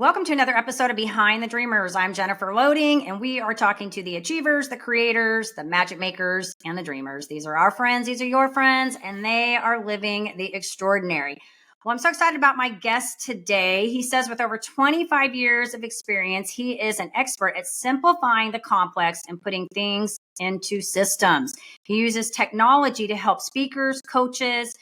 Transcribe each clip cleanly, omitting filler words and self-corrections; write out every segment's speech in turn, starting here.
Welcome to another episode of Behind the Dreamers. I'm Jennifer Loading, and we are talking to the achievers, the creators, the magic makers, and the dreamers. These are our friends, these are your friends, and they are living the extraordinary. Well, I'm so excited about my guest today. He says with over 25 years of experience, he is an expert at simplifying the complex and putting things into systems. He uses technology to help speakers, coaches,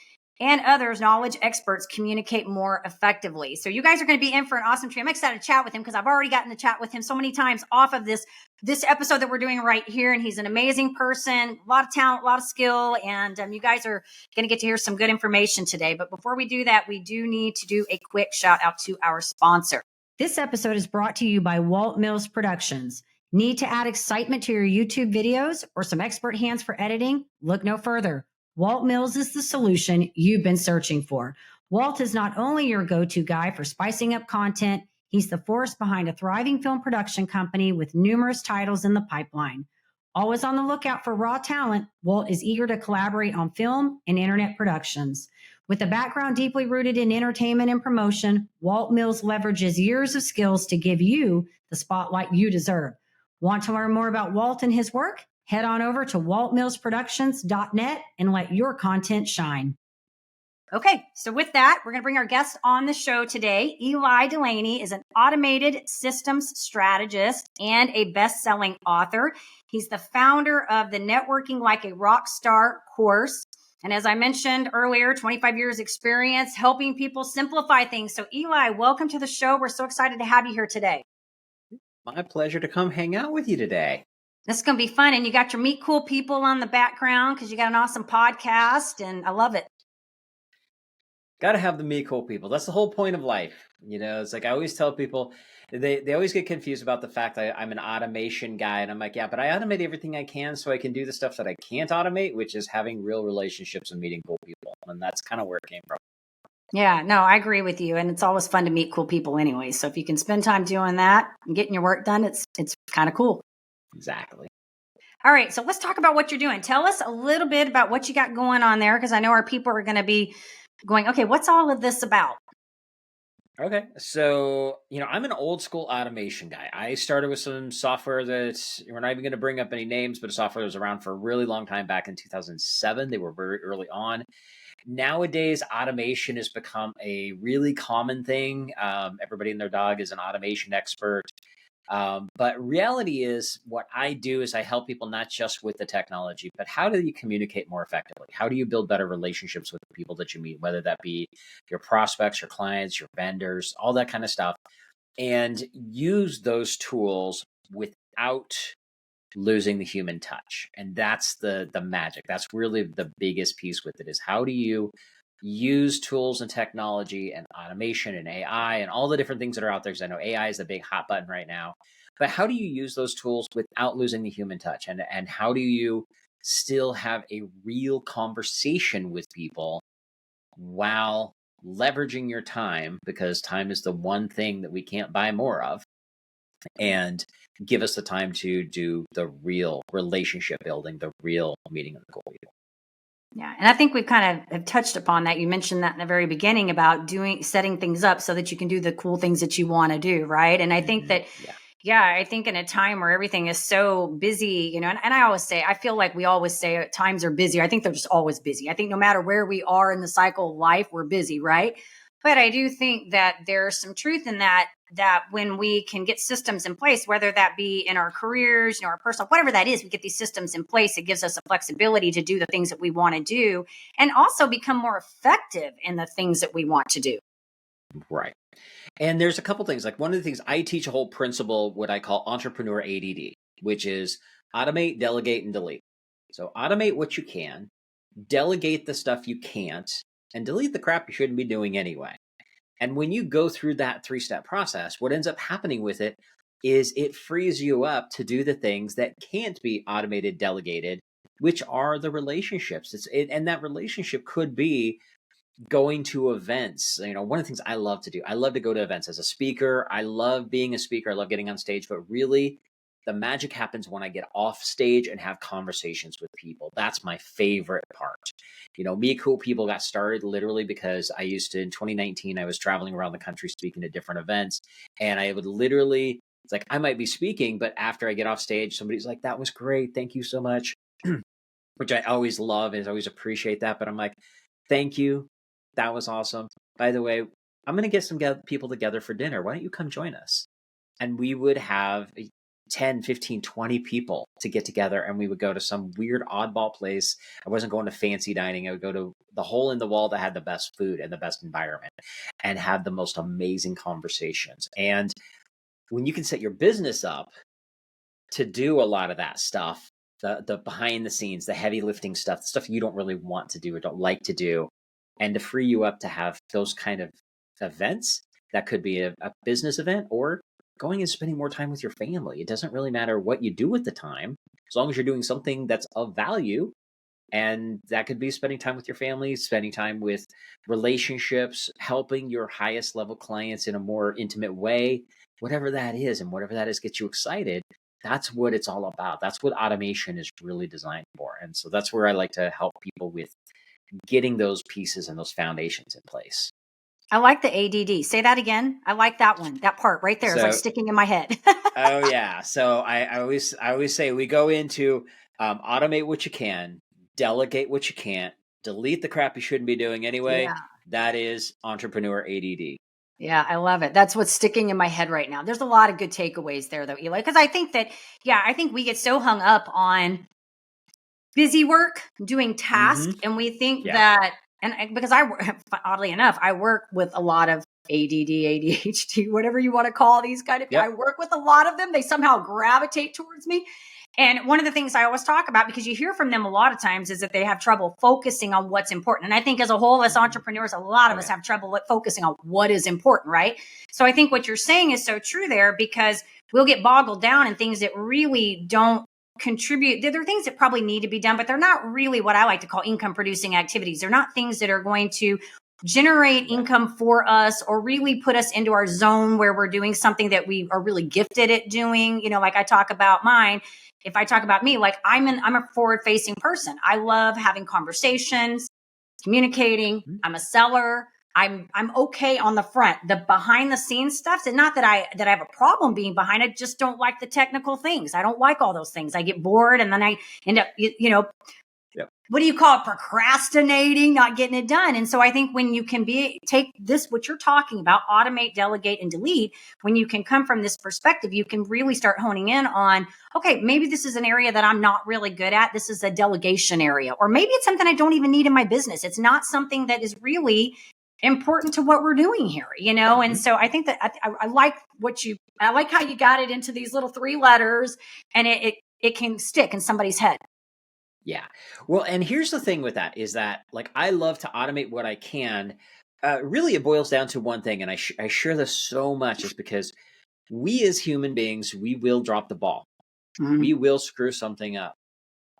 and others, knowledge experts, communicate more effectively. So you guys are going to be in for an awesome treat. I'm excited to chat with him because I've already gotten to chat with him so many times off of this episode that we're doing right here. And he's an amazing person, a lot of talent, a lot of skill. And you guys are going to get to hear some good information today. But before we do that, we do need to do a quick shout out to our sponsor. This episode is brought to you by Walt Mills Productions. Need to add excitement to your YouTube videos or some expert hands for editing? Look no further. Walt Mills is the solution you've been searching for. Walt is not only your go-to guy for spicing up content, he's the force behind a thriving film production company with numerous titles in the pipeline. Always on the lookout for raw talent, Walt is eager to collaborate on film and internet productions. With a background deeply rooted in entertainment and promotion, Walt Mills leverages years of skills to give you the spotlight you deserve. Want to learn more about Walt and his work? Head on over to waltmillsproductions.net and let your content shine. Okay, so with that, we're going to bring our guest on the show today. Ely Delaney is an automated systems strategist and a best-selling author. He's the founder of the Networking Like a Rockstar course. And as I mentioned earlier, 25 years experience helping people simplify things. So Ely, welcome to the show. We're so excited to have you here today. My pleasure to come hang out with you today. This is going to be fun. And you got your Meet Cool People on the background because you got an awesome podcast and I love it. Got to have the Meet Cool People. That's the whole point of life. You know, it's like I always tell people, they always get confused about the fact that I'm an automation guy. And I'm like, yeah, but I automate everything I can so I can do the stuff that I can't automate, which is having real relationships and meeting cool people. And that's kind of where it came from. Yeah, no, I agree with you. And it's always fun to meet cool people anyway. So if you can spend time doing that and getting your work done, it's kind of cool. Exactly. All right. So let's talk about what you're doing. Tell us a little bit about what you got going on there, because I know our people are going to be going, okay, what's all of this about? Okay. So, I'm an old school automation guy. I started with some software that we're not even going to bring up any names, but a software that was around for a really long time back in 2007. They were very early on. Nowadays, automation has become a really common thing. Everybody and their dog is an automation expert. But reality is what I do is I help people not just with the technology, but how do you communicate more effectively? How do you build better relationships with the people that you meet, whether that be your prospects, your clients, your vendors, all that kind of stuff, and use those tools without losing the human touch. And that's the magic. That's really the biggest piece with it is how do you use tools and technology and automation and AI and all the different things that are out there. Because I know AI is the big hot button right now. But how do you use those tools without losing the human touch? And how do you still have a real conversation with people while leveraging your time? Because time is the one thing that we can't buy more of. And give us the time to do the real relationship building, the real meeting of the cool people. Yeah. And I think we've kind of have touched upon that. You mentioned that in the very beginning about setting things up so that you can do the cool things that you want to do. Right. And I think that, I think in a time where everything is so busy, and I always say, I feel like we always say times are busy. I think they're just always busy. I think no matter where we are in the cycle of life, we're busy. Right. But I do think that there's some truth in that when we can get systems in place, whether that be in our careers, our personal, whatever that is, we get these systems in place. It gives us a flexibility to do the things that we want to do and also become more effective in the things that we want to do. Right. And there's a couple things. Like one of the things I teach a whole principle, what I call entrepreneur ADD, which is automate, delegate, and delete. So automate what you can, delegate the stuff you can't, and delete the crap you shouldn't be doing anyway. And when you go through that 3-step process, what ends up happening with it is it frees you up to do the things that can't be automated, delegated, which are the relationships. And that relationship could be going to events. One of the things I love to do, I love to go to events as a speaker. I love being a speaker. I love getting on stage, but really the magic happens when I get off stage and have conversations with people. That's my favorite part. Me Cool People got started literally because in 2019, I was traveling around the country speaking at different events. And I would literally, it's like, I might be speaking, but after I get off stage, somebody's like, that was great. Thank you so much. Which I always love and always appreciate that. But I'm like, thank you. That was awesome. By the way, I'm going to get some people together for dinner. Why don't you come join us? And we would have 10, 15, 20 people to get together, and we would go to some weird oddball place. I wasn't going to fancy dining. I would go to the hole in the wall that had the best food and the best environment and have the most amazing conversations. And when you can set your business up to do a lot of that stuff, the behind the scenes, the heavy lifting stuff, the stuff you don't really want to do or don't like to do, and to free you up to have those kind of events, that could be a business event or going and spending more time with your family. It doesn't really matter what you do at the time, as long as you're doing something that's of value. And that could be spending time with your family, spending time with relationships, helping your highest level clients in a more intimate way, whatever that is. And whatever that is gets you excited. That's what it's all about. That's what automation is really designed for. And so that's where I like to help people with getting those pieces and those foundations in place. I like the ADD. Say that again. I like that one. That part right there is like sticking in my head. Oh yeah. So I always say we go into automate what you can, delegate what you can't, delete the crap you shouldn't be doing anyway. Yeah. That is entrepreneur ADD. Yeah, I love it. That's what's sticking in my head right now. There's a lot of good takeaways there though, Ely, because I think we get so hung up on busy work, doing tasks, and we think that, because oddly enough, I work with a lot of ADD, ADHD, whatever you want to call these kind of, I work with a lot of them. They somehow gravitate towards me. And one of the things I always talk about, because you hear from them a lot of times, is that they have trouble focusing on what's important. And I think as a whole, as entrepreneurs, a lot of us have trouble with focusing on what is important, right? So I think what you're saying is so true there, because we'll get boggled down in things that really don't contribute. There are things that probably need to be done, but they're not really what I like to call income producing activities. They're not things that are going to generate income for us or really put us into our zone where we're doing something that we are really gifted at doing. Like I talk about mine. If I talk about me, like I'm a forward facing person. I love having conversations, communicating. I'm a seller. I'm okay on the front. The behind the scenes stuff, and not that I have a problem being behind. I just don't like the technical things. I don't like all those things. I get bored, and then I end up, what do you call it? Procrastinating, not getting it done. And so I think when you can take this, what you're talking about, automate, delegate, and delete, when you can come from this perspective, you can really start honing in on, okay, maybe this is an area that I'm not really good at. This is a delegation area, or maybe it's something I don't even need in my business. It's not something that is really important to what we're doing here, And so I think that I like I like how you got it into these little 3 letters, and it can stick in somebody's head. Yeah. Well, and here's the thing with that is that, like, I love to automate what I can. Really, it boils down to one thing, and I share this so much, is because we as human beings, we will drop the ball. We will screw something up.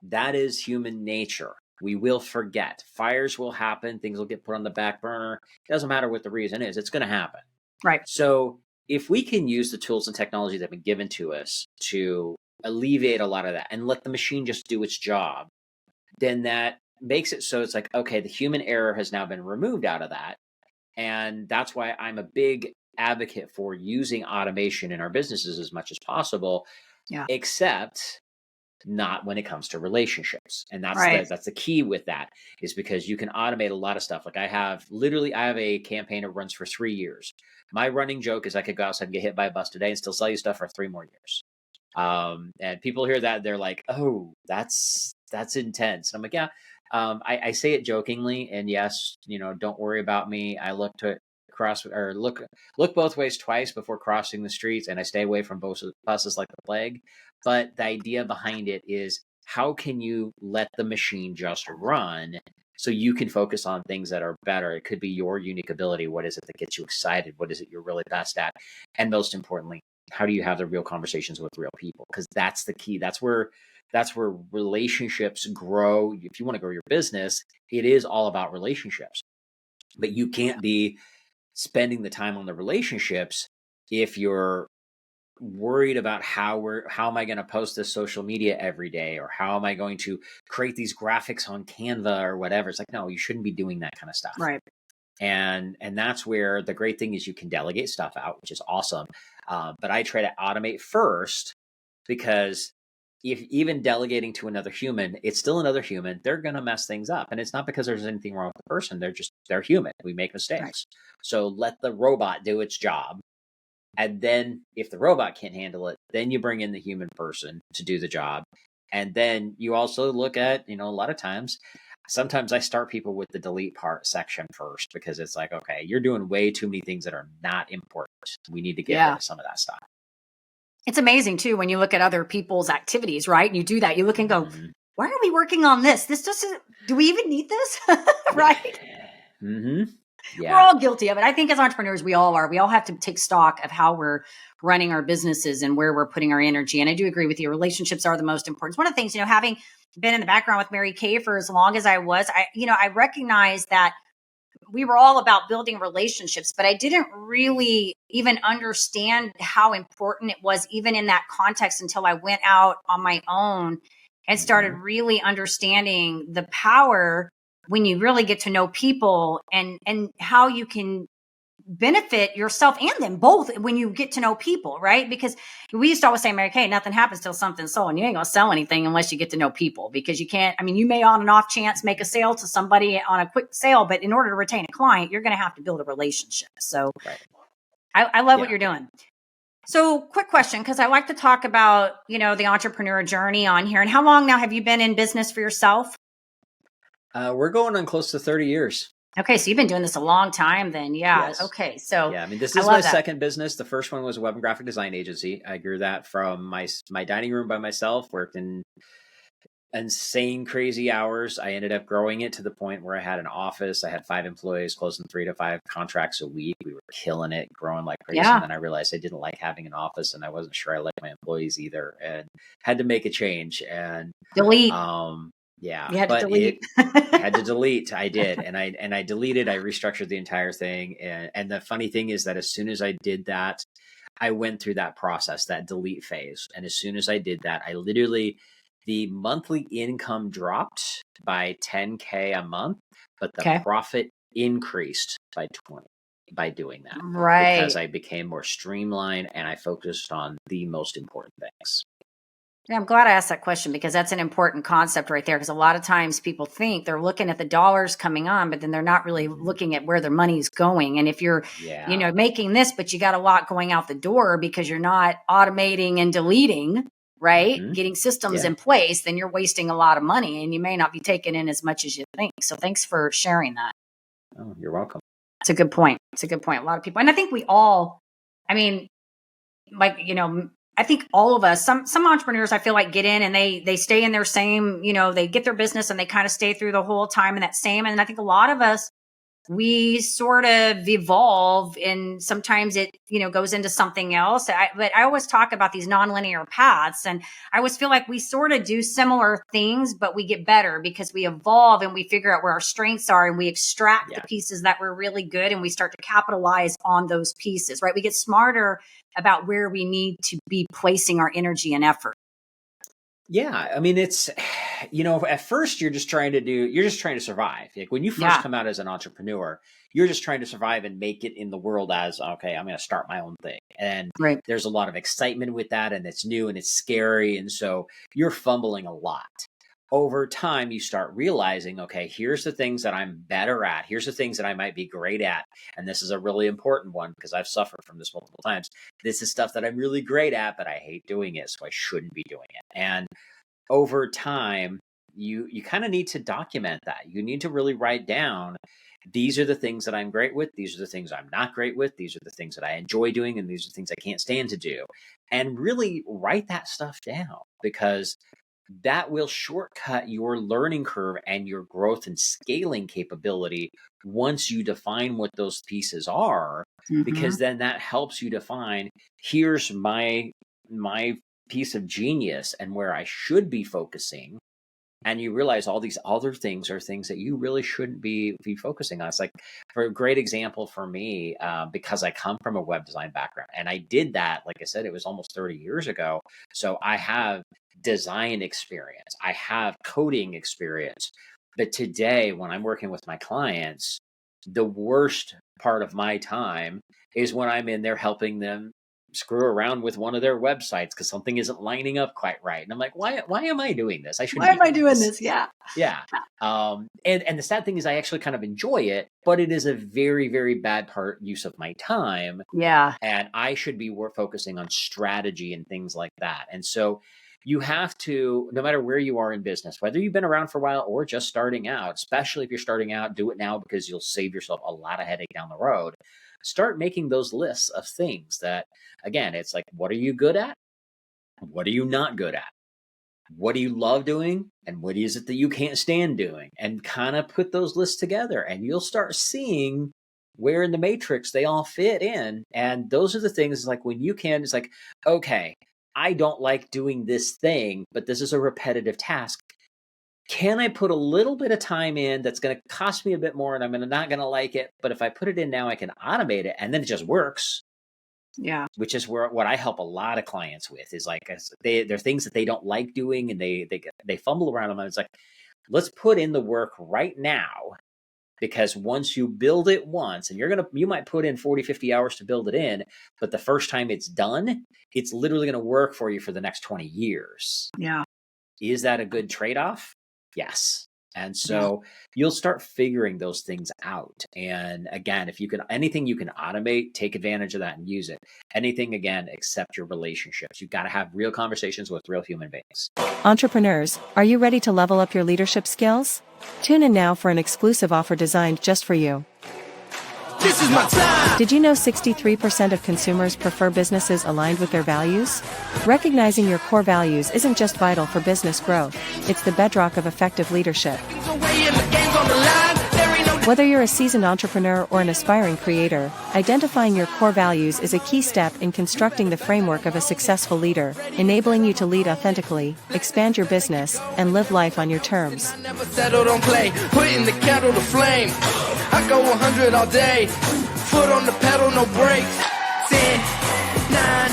That is human nature. We will forget. Fires will happen. Things will get put on the back burner. It doesn't matter what the reason is. It's going to happen. Right. So if we can use the tools and technology that have been given to us to alleviate a lot of that and let the machine just do its job, then that makes it so it's like, okay, the human error has now been removed out of that. And that's why I'm a big advocate for using automation in our businesses as much as possible, except not when it comes to relationships. And that's the key with that, is because you can automate a lot of stuff. Like I have a campaign that runs for 3 years. My running joke is I could go outside and get hit by a bus today and still sell you stuff for 3 more years. And people hear that, they're like, oh, that's intense. And I'm like, yeah. I say it jokingly, and yes, don't worry about me. I look both ways twice before crossing the streets, and I stay away from both buses like the plague. But the idea behind it is, how can you let the machine just run so you can focus on things that are better? It could be your unique ability. What is it that gets you excited? What is it you're really best at? And most importantly, how do you have the real conversations with real people? Because that's the key. That's where relationships grow. If you want to grow your business, it is all about relationships. But you can't be spending the time on the relationships if you're worried about how am I going to post this social media every day, or how am I going to create these graphics on Canva or whatever. It's like, no, you shouldn't be doing that kind of stuff. Right. And that's where the great thing is you can delegate stuff out, which is awesome. But I try to automate first, because if even delegating to another human, it's still another human. They're going to mess things up. And it's not because there's anything wrong with the person. They're human. We make mistakes. Right. So let the robot do its job. And then if the robot can't handle it, then you bring in the human person to do the job. And then you also look at, a lot of times, sometimes I start people with the delete part section first, because it's like, okay, you're doing way too many things that are not important. We need to get rid of some of that stuff. It's amazing too, when you look at other people's activities, right? And you do that, you look and go, why are we working on this? This doesn't, do we even need this? Right? Mm-hmm. Yeah. We're all guilty of it. I think as entrepreneurs, we all are. We all have to take stock of how we're running our businesses and where we're putting our energy. And I do agree with you. Relationships are the most important. It's one of the things, having been in the background with Mary Kay for as long as I was, I recognized that we were all about building relationships, but I didn't really even understand how important it was, even in that context, until I went out on my own and started really understanding the power when you really get to know people, and how you can benefit yourself and them both when you get to know people, right? Because we used to always say, Mary Kay, nothing happens till something's sold. And you ain't going to sell anything unless you get to know people, because you can't, you may on an off chance make a sale to somebody on a quick sale, but in order to retain a client, you're going to have to build a relationship. So I love what you're doing. So quick question, because I like to talk about, the entrepreneur journey on here. And how long now have you been in business for yourself? We're going on close to 30 years. Okay, so you've been doing this a long time then. Yeah. Yes. Okay. So yeah, this is my second business. The first one was a web and graphic design agency. I grew that from my dining room by myself, worked in insane, crazy hours. I ended up growing it to the point where I had an office. I had 5 employees, closing 3 to 5 contracts a week. We were killing it, growing like crazy. And then I realized I didn't like having an office, and I wasn't sure I liked my employees either, and had to make a change and delete. Yeah, you had to delete. I had to delete. I did, and I deleted. I restructured the entire thing, and the funny thing is that as soon as I did that, I went through that process, that delete phase, and as soon as I did that, I literally, the monthly income dropped by $10K a month, but the profit increased by 20 by doing that, right? Because I became more streamlined and I focused on the most important things. Yeah, I'm glad I asked that question, because that's an important concept right there. Because a lot of times people think they're looking at the dollars coming on, but then they're not really looking at where their money's going. And if you're, making this, but you got a lot going out the door because you're not automating and deleting, right? Getting systems in place, then you're wasting a lot of money, and you may not be taking in as much as you think. So thanks for sharing that. Oh, you're welcome. It's a good point. A lot of people, and I think we all, I think all of us, some entrepreneurs, I feel like, get in and they stay in their same, they get their business and they kind of stay through the whole time in that same. And I think a lot of us, we sort of evolve, and sometimes it, goes into something else. But I always talk about these nonlinear paths, and I always feel like we sort of do similar things, but we get better because we evolve and we figure out where our strengths are, and we extract the pieces that were really good, and we start to capitalize on those pieces, right? We get smarter about where we need to be placing our energy and effort. Yeah. It's, at first you're just trying to survive. Like when you first come out as an entrepreneur, you're just trying to survive and make it in the world as, okay, I'm going to start my own thing. And there's a lot of excitement with that, and it's new and it's scary. And so you're fumbling a lot. Over time, you start realizing, okay, here's the things that I'm better at. Here's the things that I might be great at. And this is a really important one, because I've suffered from this multiple times. This is stuff that I'm really great at, but I hate doing it, so I shouldn't be doing it. And over time, you kind of need to document that. You need to really write down, these are the things that I'm great with. These are the things I'm not great with. These are the things that I enjoy doing. And these are the things I can't stand to do. And really write that stuff down, because that will shortcut your learning curve and your growth and scaling capability once you define what those pieces are, because then that helps you define, here's my piece of genius and where I should be focusing. and you realize all these other things are things that you really shouldn't be focusing on. It's like, for a great example for me, because I come from a web design background, and I did that, like I said, it was almost 30 years ago. So I have design experience, I have coding experience. But today, when I'm working with my clients, the worst part of my time is when I'm in there helping them screw around with one of their websites because something isn't lining up quite right. And I'm like, why am I doing this? I shouldn't Why be am I doing doing this? Yeah. Yeah. And the sad thing is I actually kind of enjoy it, but it is a very, very bad use of my time. Yeah. And I should be focusing on strategy and things like that. And so you have to, no matter where you are in business, whether you've been around for a while or just starting out, especially if you're starting out, do it now because you'll save yourself a lot of headache down the road. Start making those lists of things that, again, it's like, what are you good at? What are you not good at? What do you love doing? And what is it that you can't stand doing? And kind of put those lists together, and you'll start seeing where in the matrix they all fit in. And those are the things, like when you can, it's like, okay, I don't like doing this thing, but this is a repetitive task. Can I put a little bit of time in that's going to cost me a bit more and I'm not going to like it? But if I put it in now, I can automate it and then it just works. Yeah. Which is what I help a lot of clients with, is like, they're things that they don't like doing and they fumble around them. And it's like, let's put in the work right now, because once you build it once, and you might put in 40, 50 hours to build it in, but the first time it's done, it's literally going to work for you for the next 20 years. Yeah. Is that a good trade-off? Yes. And so you'll start figuring those things out. And again, if you can, anything you can automate, take advantage of that and use it. Anything, again, except your relationships. You've got to have real conversations with real human beings. Entrepreneurs, are you ready to level up your leadership skills? Tune in now for an exclusive offer designed just for you. This is my time. Did you know 63% of consumers prefer businesses aligned with their values? Recognizing your core values isn't just vital for business growth, it's the bedrock of effective leadership. Whether you're a seasoned entrepreneur or an aspiring creator, identifying your core values is a key step in constructing the framework of a successful leader, enabling you to lead authentically, expand your business, and live life on your terms. I never settled on play, putting the kettle to flame. I go 100 all day, foot on the pedal, no brakes. 10, 9,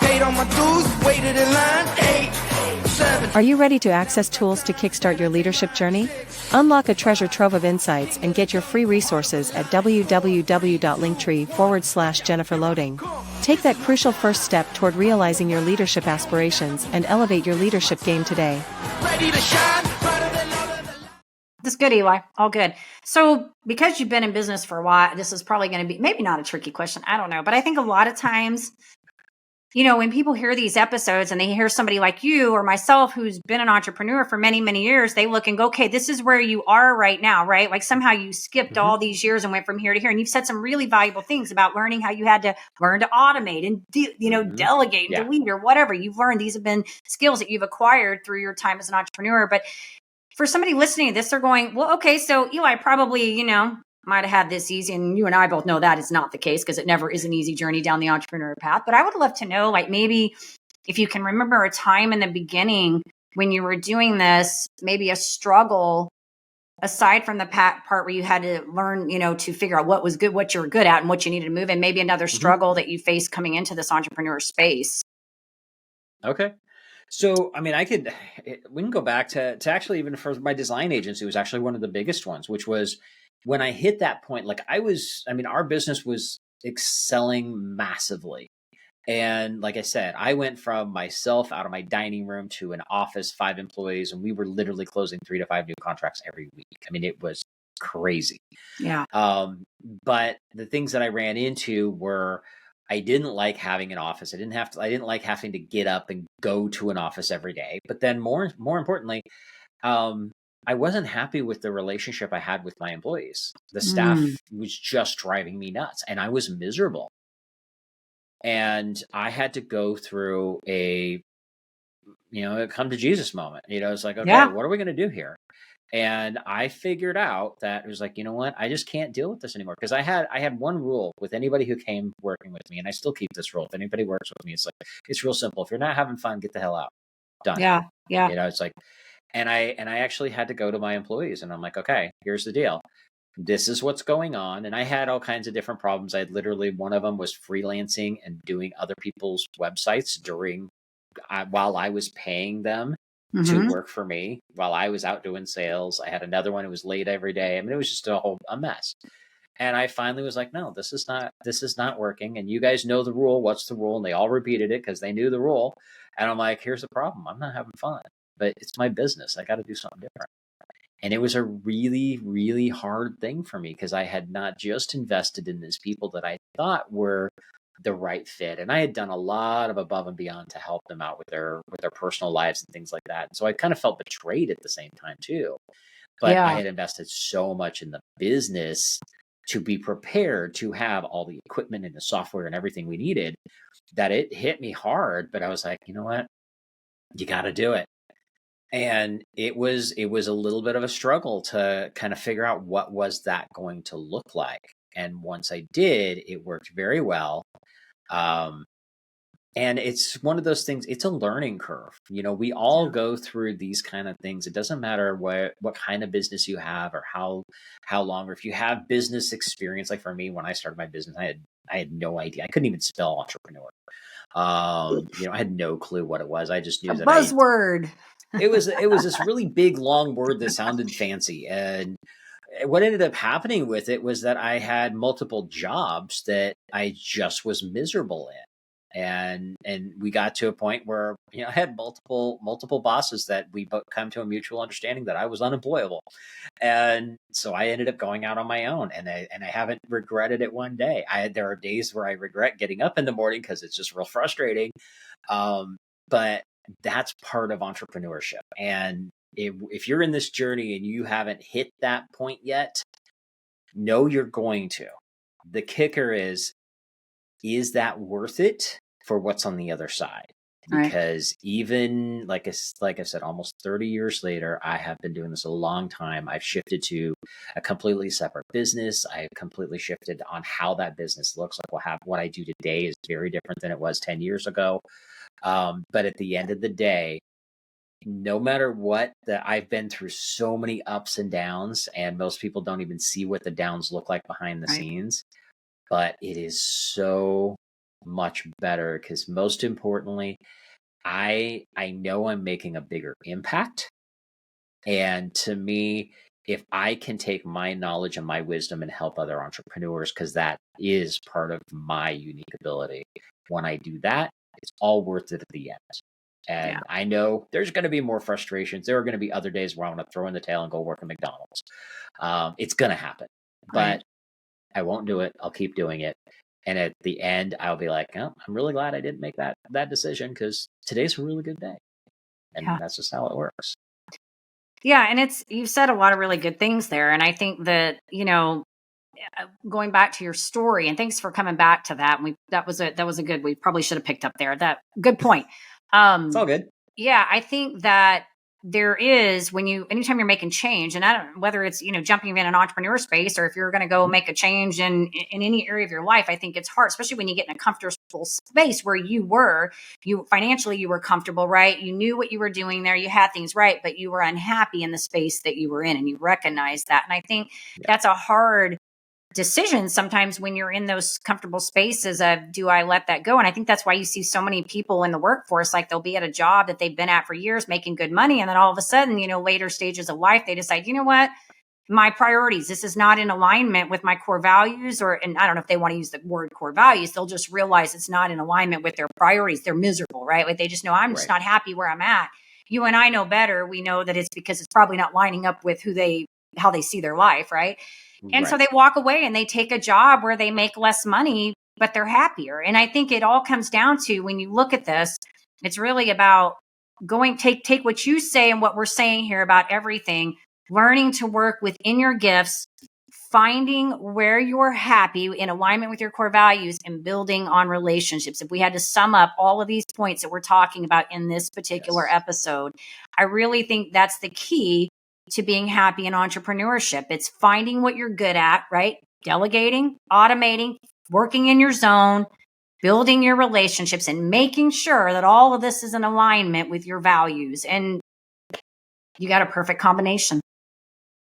paid on my dues, waited in line, 8, 7. Are you ready to access tools to kickstart your leadership journey? Unlock a treasure trove of insights and get your free resources at www.linktree/JenniferLoading. Take that crucial first step toward realizing your leadership aspirations and elevate your leadership game today. Ready to shine, brighter than all of the That's good, Eli. All good. So because you've been in business for a while, this is probably going to be maybe not a tricky question. I don't know. But I think a lot of times, when people hear these episodes and they hear somebody like you or myself who's been an entrepreneur for many, many years, they look and go, okay, this is where you are right now, right? Like somehow you skipped all these years and went from here to here. And you've said some really valuable things about learning how you had to learn to automate and, delegate and delete or whatever. You've learned these have been skills that you've acquired through your time as an entrepreneur. But for somebody listening to this, they're going, well, okay, so Eli probably, might have had this easy. And you and I both know that is not the case because it never is an easy journey down the entrepreneur path. But I would love to know, like maybe if you can remember a time in the beginning when you were doing this, maybe a struggle aside from the part where you had to learn, to figure out what was good, what you were good at and what you needed to move, and maybe another struggle that you faced coming into this entrepreneur space. Okay. So, we can go back to actually even for my design agency was actually one of the biggest ones, which was when I hit that point, like our business was excelling massively. And like I said, I went from myself out of my dining room to an office, 5 employees, and we were literally closing 3 to 5 new contracts every week. It was crazy. Yeah. But the things that I ran into were, I didn't like having an office. I didn't like having to get up and go to an office every day. But then more importantly, I wasn't happy with the relationship I had with my employees. The staff was just driving me nuts and I was miserable. And I had to go through a come to Jesus moment. It's like, okay, what are we going to do here? And I figured out that it was like, you know what? I just can't deal with this anymore. Because I had one rule with anybody who came working with me, and I still keep this rule. If anybody works with me, it's like, it's real simple. If you're not having fun, get the hell out. Done. Yeah. It's like, And I actually had to go to my employees and I'm like, okay, here's the deal. This is what's going on. And I had all kinds of different problems. I had literally, one of them was freelancing and doing other people's websites while I was paying them to work for me, while I was out doing sales. I had another one who was late every day. I mean, it was just a mess. And I finally was like, no, this is not working. And you guys know the rule. What's the rule? And they all repeated it because they knew the rule. And I'm like, here's the problem. I'm not having fun, but it's my business. I got to do something different. And it was a really, really hard thing for me because I had not just invested in these people that I thought were the right fit. And I had done a lot of above and beyond to help them out with their personal lives and things like that. And so I kind of felt betrayed at the same time too. But I had invested so much in the business to be prepared to have all the equipment and the software and everything we needed that it hit me hard. But I was like, you know what? You got to do it. And it was a little bit of a struggle to kind of figure out what was that going to look like. And once I did, it worked very well. And it's one of those things, it's a learning curve. You know, we all go through these kind of things. It doesn't matter what kind of business you have or how long, or if you have business experience. Like for me, when I started my business, I had no idea. I couldn't even spell entrepreneur. You know, I had no clue what it was. I just knew a that buzzword. It was this really big, long word that sounded fancy. And what ended up happening with it was that I had multiple jobs that I just was miserable in. And we got to a point where, you know, I had multiple bosses that we both come to a mutual understanding that I was unemployable. And so I ended up going out on my own, and I haven't regretted it one day. There are days where I regret getting up in the morning because it's just real frustrating. But that's part of entrepreneurship. And if you're in this journey and you haven't hit that point yet, know you're going to. The kicker is that worth it for what's on the other side? Because even like I said, almost 30 years later, I have been doing this a long time. I've shifted to a completely separate business. I've completely shifted on how that business looks. Like what I do today is very different than it was 10 years ago. But at the end of the day, no matter what, I've been through so many ups and downs, and most people don't even see what the downs look like behind the scenes. But it is so much better because, most importantly, I know I'm making a bigger impact. And to me, if I can take my knowledge and my wisdom and help other entrepreneurs, because that is part of my unique ability, when I do that, it's all worth it at the end. And I know there's going to be more frustrations. There are going to be other days where I want to throw in the towel and go work at McDonald's. It's going to happen, but I won't do it. I'll keep doing it. And at the end, I'll be like, oh, I'm really glad I didn't make that decision because today's a really good day. And that's just how it works. Yeah. And you've said a lot of really good things there. And I think that, you know, going back to your story, and thanks for coming back to that. That was a good, we probably should have picked up there. That good point. It's all good. Yeah. I think that there is, anytime you're making change, and I don't know whether it's, you know, jumping in an entrepreneur space or if you're going to go make a change in any area of your life, I think it's hard, especially when you get in a comfortable space where you financially, you were comfortable, right? You knew what you were doing there. You had things right, but you were unhappy in the space that you were in, and you recognized that. And I think that's a hard decision sometimes when you're in those comfortable spaces of, do I let that go? And I think that's why you see so many people in the workforce, like they'll be at a job that they've been at for years making good money. And then all of a sudden, you know, later stages of life, they decide, you know what, my priorities, this is not in alignment with my core values, and I don't know if they want to use the word core values. They'll just realize it's not in alignment with their priorities. They're miserable, right? Like they just know, I'm just not happy where I'm at. You and I know better. We know that it's because it's probably not lining up with how they see their life, right? And so they walk away and they take a job where they make less money, but they're happier. And I think it all comes down to, when you look at this, it's really about take what you say and what we're saying here about everything, learning to work within your gifts, finding where you're happy in alignment with your core values, and building on relationships. If we had to sum up all of these points that we're talking about in this particular episode, I really think that's the key to being happy in entrepreneurship. It's finding what you're good at, right? Delegating, automating, working in your zone, building your relationships, and making sure that all of this is in alignment with your values. And You got a perfect combination.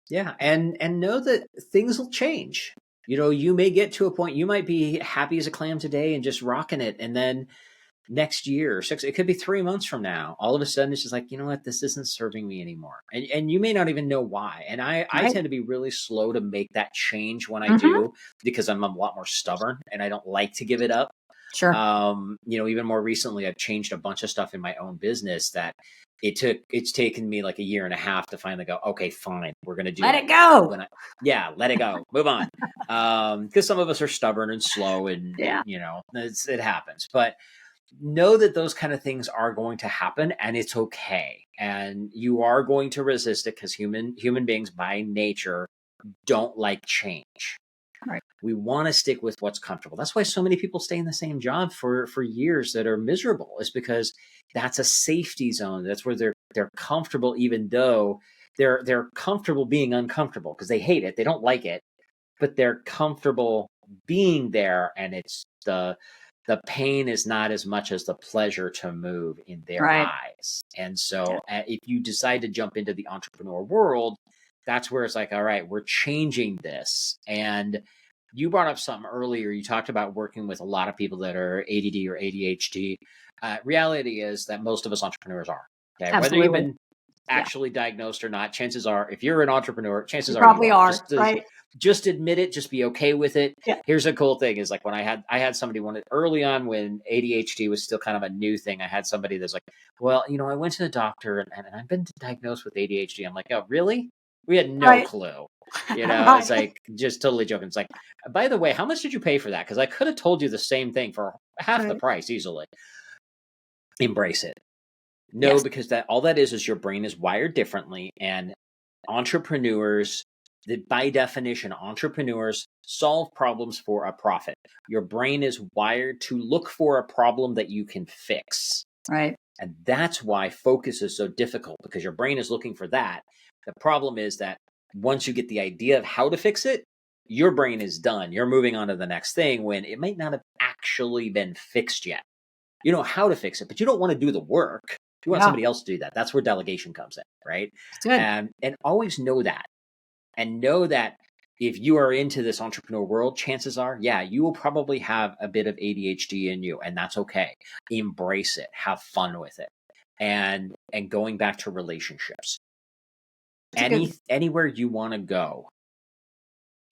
Yeah. And know that things will change. You may get to a point, you might be happy as a clam today and just rocking it. And then next year, it could be 3 months from now, all of a sudden it's just like, you know what, this isn't serving me anymore. And you may not even know why. And I tend to be really slow to make that change when I do, because I'm a lot more stubborn and I don't like to give it up. Sure. Even more recently, I've changed a bunch of stuff in my own business that it's taken me like a year and a half to finally go, okay, fine, we're going to do Let it go. Let it go. Move on. Because some of us are stubborn and slow and, Yeah. it happens. But know that those kind of things are going to happen and it's okay. And you are going to resist it because human beings by nature don't like change. Right. We want to stick with what's comfortable. That's why so many people stay in the same job for years that are miserable, is because that's a safety zone. That's where they're comfortable, even though they're comfortable being uncomfortable because they hate it. They don't like it, but they're comfortable being there. And it's the pain is not as much as the pleasure to move in their eyes. And so if you decide to jump into the entrepreneur world, that's where it's like, all right, we're changing this. And you brought up something earlier. You talked about working with a lot of people that are ADD or ADHD. Reality is that most of us entrepreneurs are. Okay? Absolutely. Whether you've been actually diagnosed or not, chances are, if you're an entrepreneur, chances you are probably you are. right? Just admit it. Just be okay with it. Yeah. Here's a cool thing: is like when I had somebody early on when ADHD was still kind of a new thing. I had somebody that's like, well, I went to the doctor and I've been diagnosed with ADHD. I'm like, oh, really? We had no clue. It's like just totally joking. It's like, by the way, how much did you pay for that? Because I could have told you the same thing for half the price easily. Embrace it. No, because all that is your brain is wired differently, and entrepreneurs, by definition, entrepreneurs solve problems for a profit. Your brain is wired to look for a problem that you can fix. Right. And that's why focus is so difficult, because your brain is looking for that. The problem is that once you get the idea of how to fix it, your brain is done. You're moving on to the next thing when it might not have actually been fixed yet. You know how to fix it, but you don't want to do the work. You want somebody else to do that. That's where delegation comes in, right? Good. And always know that. And know that if you are into this entrepreneur world, chances are, you will probably have a bit of ADHD in you, and that's okay. Embrace it. Have fun with it. And going back to relationships, anywhere you want to go,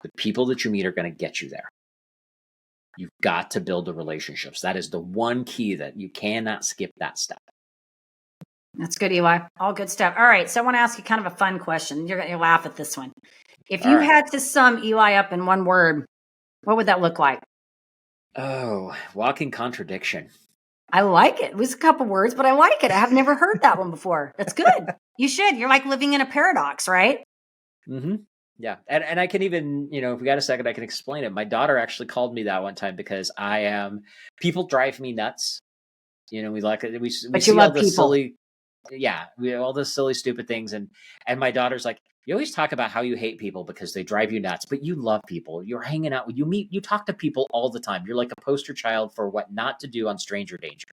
the people that you meet are going to get you there. You've got to build the relationships. That is the one key that you cannot skip that step. That's good, Eli. All good stuff. All right. So I want to ask you kind of a fun question. You're going to laugh at this one. If you had to sum Eli up in one word, what would that look like? Oh, walking contradiction. I like it. It was a couple words, but I like it. I have never heard that one before. That's good. You should. You're like living in a paradox, right? Mm-hmm. Yeah. And I can even, if we got a second, I can explain it. My daughter actually called me that one time because people drive me nuts. We see all the silly, all the silly, stupid things. And my daughter's like, you always talk about how you hate people because they drive you nuts, but you love people. You're hanging out, you talk to people all the time. You're like a poster child for what not to do on stranger danger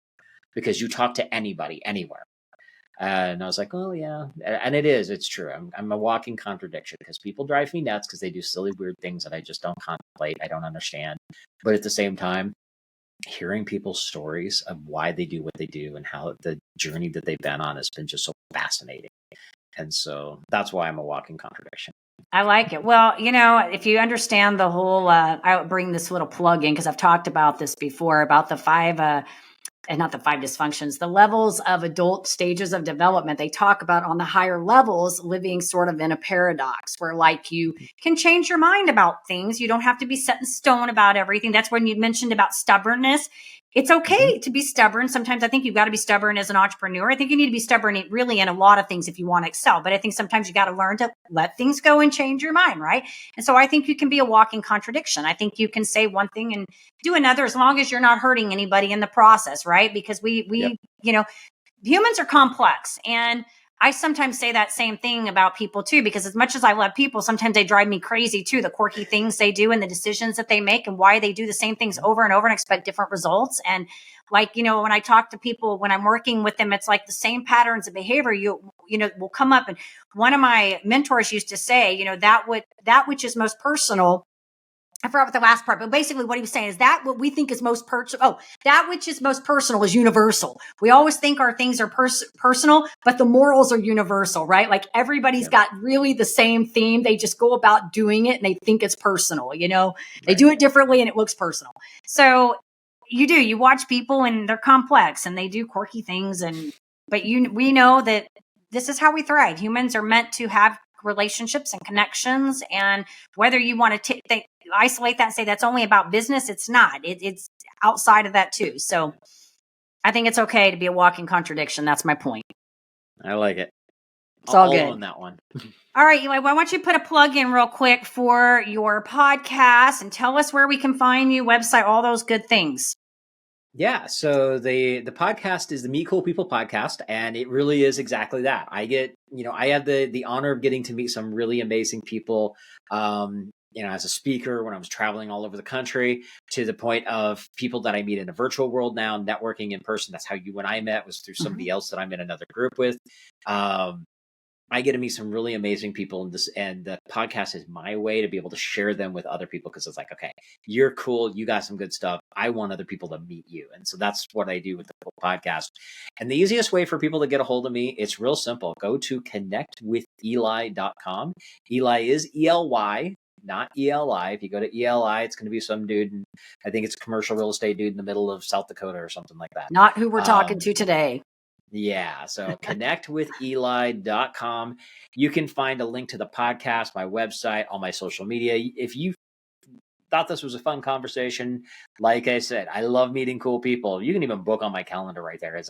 because you talk to anybody, anywhere. And I was like, oh yeah. And it's true. I'm a walking contradiction because people drive me nuts because they do silly, weird things that I just don't contemplate. I don't understand. But at the same time, hearing people's stories of why they do what they do and how the journey that they've been on has been just so fascinating. And so that's why I'm a walking contradiction. I like it. Well, if you understand the whole, I would bring this little plug in because I've talked about this before about the five dysfunctions, the levels of adult stages of development. They talk about on the higher levels living sort of in a paradox where like you can change your mind about things. You don't have to be set in stone about everything. That's when you mentioned about stubbornness. It's okay to be stubborn. Sometimes I think you've got to be stubborn as an entrepreneur. I think you need to be stubborn really in a lot of things if you want to excel. But I think sometimes you got to learn to let things go and change your mind, right? And so I think you can be a walking contradiction. I think you can say one thing and do another as long as you're not hurting anybody in the process, right? Because we humans are complex. And I sometimes say that same thing about people too, because as much as I love people, sometimes they drive me crazy too. The quirky things they do and the decisions that they make and why they do the same things over and over and expect different results. And like, when I talk to people, when I'm working with them, it's like the same patterns of behavior, will come up. And one of my mentors used to say, that which is most personal, I forgot what the last part, but basically what he was saying is that what we think is most personal. Oh, that which is most personal is universal. We always think our things are personal, but the morals are universal, right? Like everybody's got really the same theme. They just go about doing it and they think it's personal, they do it differently and it looks personal. So you watch people and they're complex and they do quirky things. But we know that this is how we thrive. Humans are meant to have relationships and connections. And whether you want to isolate that and say that's only about business, it's not. It's outside of that too. So I think it's okay to be a walking contradiction. That's my point. I like it. It's all good. I'll own that one. All right, Eli, why don't you put a plug in real quick for your podcast and tell us where we can find you, website, all those good things. Yeah, so the podcast is the Meet Cool People podcast, and it really is exactly that. I had the honor of getting to meet some really amazing people, as a speaker when I was traveling all over the country, to the point of people that I meet in the virtual world now, networking in person. That's how you and I met, was through somebody else that I'm in another group with. I get to meet some really amazing people, and the podcast is my way to be able to share them with other people, because it's like, okay, you're cool, you got some good stuff, I want other people to meet you. And so that's what I do with the podcast. And the easiest way for people to get a hold of me, it's real simple. Go to connectwithely.com. Ely is ELY, not ELI. If you go to ELI, it's going to be some dude, and I think it's a commercial real estate dude in the middle of South Dakota or something like that. Not who we're talking to today. Yeah. So connectwithely.com. You can find a link to the podcast, my website, all my social media. If you thought this was a fun conversation, like I said, I love meeting cool people. You can even book on my calendar right there.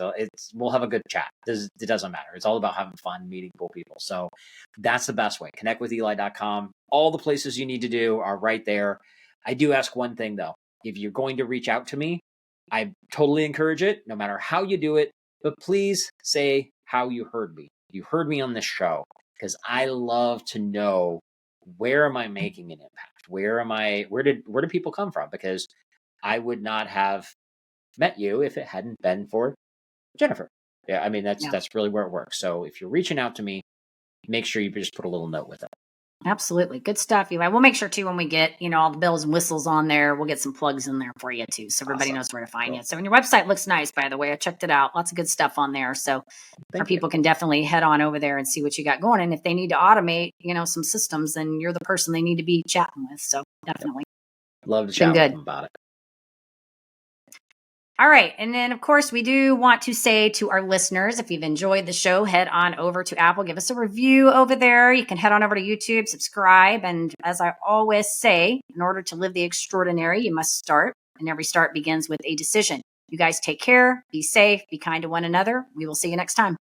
We'll have a good chat. It doesn't matter. It's all about having fun, meeting cool people. So that's the best way. Connectwithely.com. All the places you need to do are right there. I do ask one thing though. If you're going to reach out to me, I totally encourage it, no matter how you do it. But please say how you heard me. You heard me on this show, because I love to know, where am I making an impact? Where did people come from? Because I would not have met you if it hadn't been for Jennifer. Yeah, I mean, that's really where it works. So if you're reaching out to me, make sure you just put a little note with it. Absolutely. Good stuff, Eli. We'll make sure too, when we get, all the bells and whistles on there, we'll get some plugs in there for you too, so everybody knows where to find you. So, and your website looks nice, by the way. I checked it out. Lots of good stuff on there. So our people can definitely head on over there and see what you got going. And if they need to automate, some systems, then you're the person they need to be chatting with. So definitely. Love to chat with them about it. All right. And then, of course, we do want to say to our listeners, if you've enjoyed the show, head on over to Apple, give us a review over there. You can head on over to YouTube, subscribe. And as I always say, in order to live the extraordinary, you must start. And every start begins with a decision. You guys take care, be safe, be kind to one another. We will see you next time.